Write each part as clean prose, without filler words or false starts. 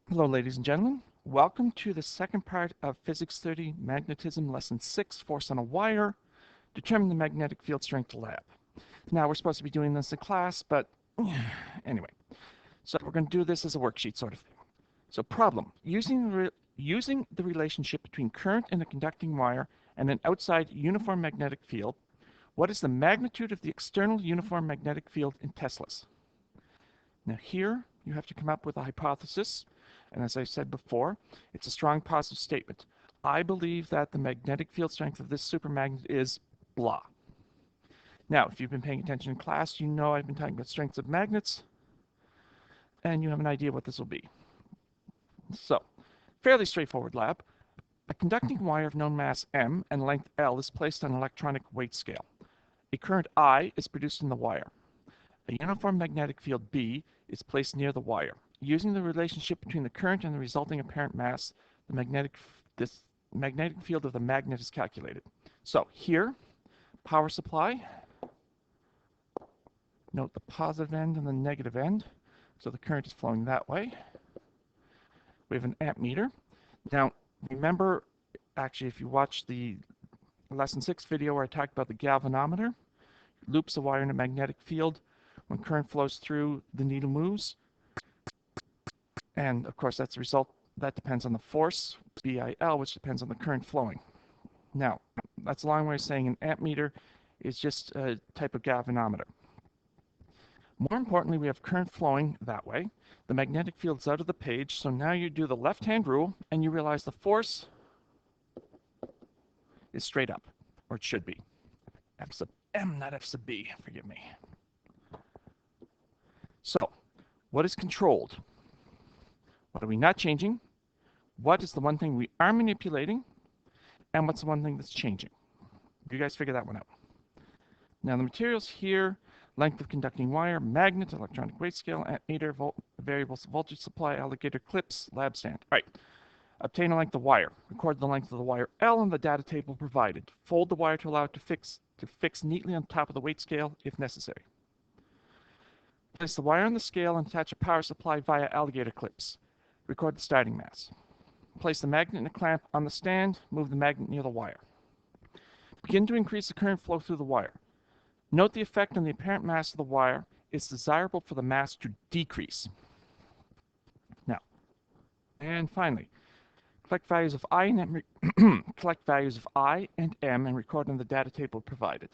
Hello, ladies and gentlemen. Welcome to the second part of Physics 30 Magnetism Lesson 6, Force on a Wire, Determine the Magnetic Field Strength Lab. Now, we're supposed to be doing this in class, but anyway. So we're going to do this as a worksheet sort of thing. So problem, using the relationship between current in a conducting wire and an outside uniform magnetic field, what is the magnitude of the external uniform magnetic field in Teslas? Now here, you have to come up with a hypothesis. And as I said before, it's a strong positive statement. I believe that the magnetic field strength of this supermagnet is blah. Now, if you've been paying attention in class, you know I've been talking about strengths of magnets, and you have an idea what this will be. So, fairly straightforward lab. A conducting wire of known mass m and length L is placed on an electronic weight scale. A current I is produced in the wire. A uniform magnetic field B is placed near the wire. Using the relationship between the current and the resulting apparent mass, the magnetic field of the magnet is calculated. So here, power supply. Note the positive end and the negative end. So the current is flowing that way. We have an ammeter. Now, remember, actually, if you watch the lesson 6 video where I talked about the galvanometer, loops a wire in a magnetic field. When current flows through, the needle moves. And of course, that's the result. That depends on the force, BIL, which depends on the current flowing. Now, that's a long way of saying an ammeter is just a type of galvanometer. More importantly, we have current flowing that way. The magnetic field's out of the page, so now you do the left-hand rule, and you realize the force is straight up, or it should be. F sub m, not F sub b, forgive me. So, what is controlled? What are we not changing? What is the one thing we are manipulating? And what's the one thing that's changing? You guys figure that one out. Now the materials here, length of conducting wire, magnet, electronic weight scale, ammeter, variable voltage supply, alligator clips, lab stand. All right. Obtain a length of wire. Record the length of the wire L in the data table provided. Fold the wire to allow it to fix neatly on top of the weight scale if necessary. Place the wire on the scale and attach a power supply via alligator clips. Record the starting mass. Place the magnet and a clamp on the stand. Move the magnet near the wire. Begin to increase the current flow through the wire. Note the effect on the apparent mass of the wire. It's desirable for the mass to decrease. Now, and finally, collect values of I and M. Collect values of I and M and record in the data table provided.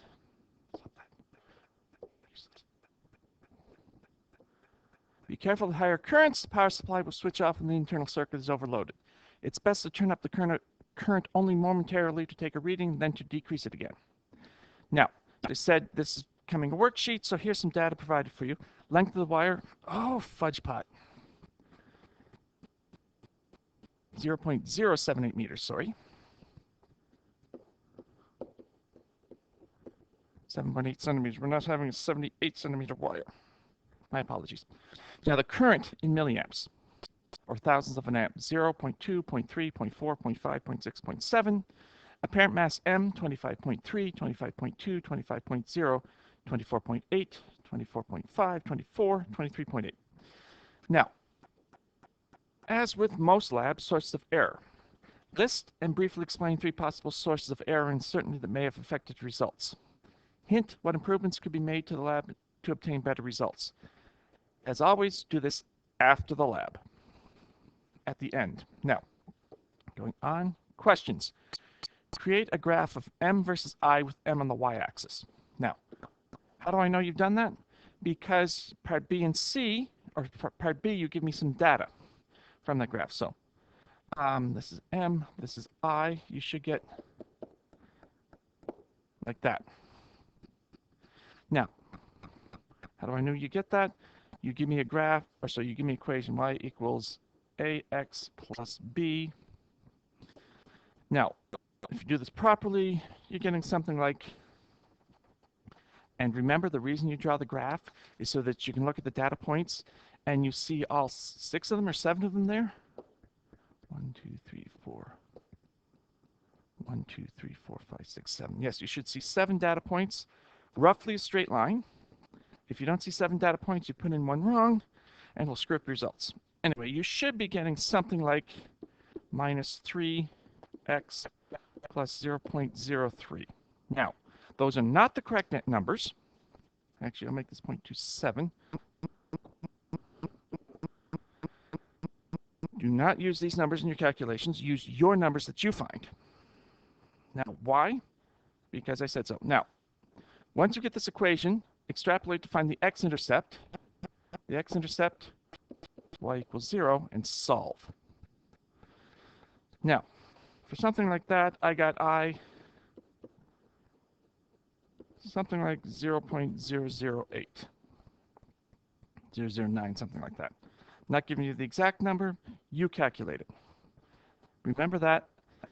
Be careful with higher currents. The power supply will switch off when the internal circuit is overloaded. It's best to turn up the current only momentarily to take a reading, then to decrease it again. Now, as I said, this is becoming a worksheet, so here's some data provided for you. Length of the wire, oh, fudge pot. 0.078 meters, sorry. 7.8 centimeters. We're not having a 78 centimeter wire. My apologies. Now the current in milliamps, or thousands of an amp, 0, 0.2, 0.3, 0.4, 0.5, 0.6, 0.7. Apparent mass M, 25.3, 25.2, 25.0, 24.8, 24.5, 24, 23.8. Now, as with most labs, sources of error. List and briefly explain 3 possible sources of error and uncertainty that may have affected results. Hint what improvements could be made to the lab to obtain better results. As always, do this after the lab, at the end. Now, going on, questions. Create a graph of M versus I with M on the y-axis. Now, how do I know you've done that? Because part B and C, or part B, you give me some data from that graph. So, this is M, this is I. You should get like that. Now, how do I know you get that? You give me a graph, or so you give me equation y equals ax plus b. Now, if you do this properly, you're getting something like, and remember the reason you draw the graph is so that you can look at the data points and you see all 6 of them or 7 of them there. 1, 2, 3, 4. 1, 2, 3, 4, 5, 6, 7. Yes, you should see 7 data points, roughly a straight line. If you don't see 7 data points, you put in one wrong. and we'll screw up your results. Anyway, you should be getting something like minus 3x plus 0.03. Now, those are not the correct net numbers. Actually, I'll make this 0.27. Do not use these numbers in your calculations. Use your numbers that you find. Now, why? Because I said so. Now, once you get this equation, extrapolate to find the x-intercept. The x-intercept, y equals 0, and solve. Now, for something like that, I got I something like 0.008, 009, something like that. Not giving you the exact number, you calculate it. Remember that.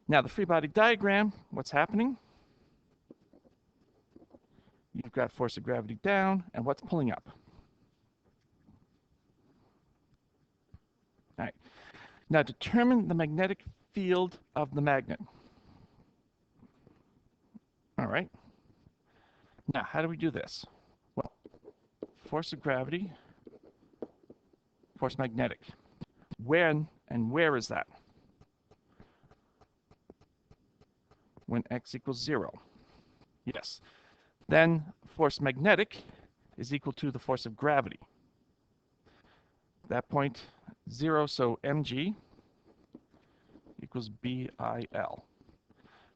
Now, the free body diagram, what's happening? You've got force of gravity down, and what's pulling up? All right. Now, determine the magnetic field of the magnet. All right. Now, how do we do this? Well, force of gravity, force magnetic. When and where is that? When x equals 0. Yes. Then force magnetic is equal to the force of gravity. That point, 0, so mg equals BIL.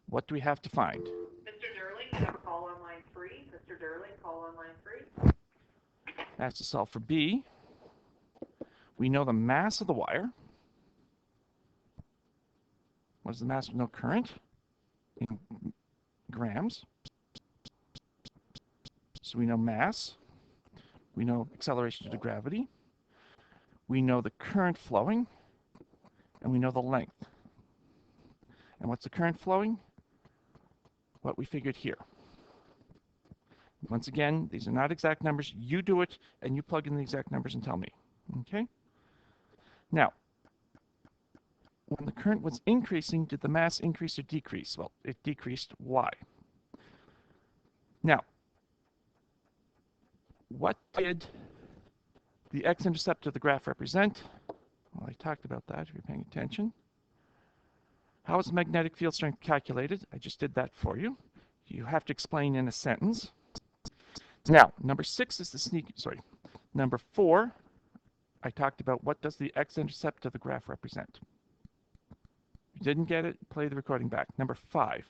What do we have to find? Mr. Durling, you have a call on line 3. Mr. Durling, call on line 3. That's to solve for B. We know the mass of the wire. What is the mass of no current? In grams. So we know mass. We know acceleration due to gravity. We know the current flowing. And we know the length. And what's the current flowing? What we figured here. Once again, these are not exact numbers. You do it, and you plug in the exact numbers and tell me. Okay? Now, when the current was increasing, did the mass increase or decrease? Well, it decreased. Why? Now, what did the x-intercept of the graph represent? Well, I talked about that if you're paying attention. How is magnetic field strength calculated? I just did that for you. You have to explain in a sentence. Now, number 6 is the sneaky, number 4, I talked about what does the x-intercept of the graph represent. If you didn't get it, play the recording back. Number 5,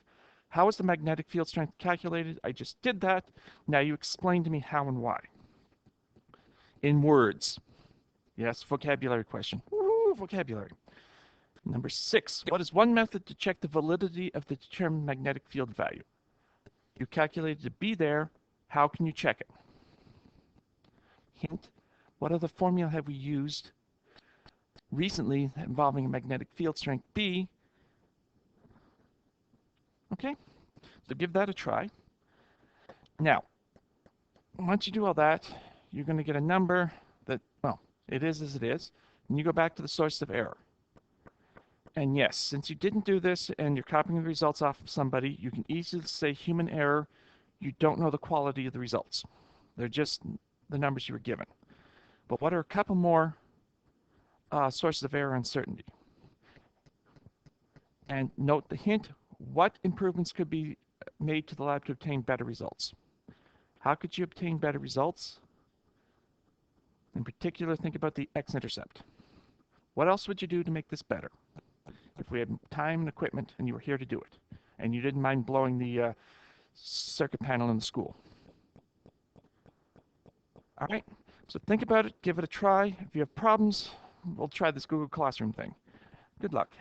how is the magnetic field strength calculated? I just did that. Now you explain to me how and why. In words. Yes, vocabulary question. Woo, vocabulary. Number 6, what is one method to check the validity of the determined magnetic field value? You calculated to be there. How can you check it? Hint, what other formula have we used recently involving a magnetic field strength B? Okay, so give that a try. Now, once you do all that, you're going to get a number that, well, it is as it is, and you go back to the source of error. And yes, since you didn't do this and you're copying the results off of somebody, you can easily say human error. You don't know the quality of the results. They're just the numbers you were given. But what are a couple more sources of error uncertainty? And note the hint, what improvements could be made to the lab to obtain better results? How could you obtain better results? In particular, think about the x-intercept. What else would you do to make this better? If we had time and equipment and you were here to do it, and you didn't mind blowing the circuit panel in the school. All right, so think about it, give it a try. If you have problems, we'll try this Google Classroom thing. Good luck.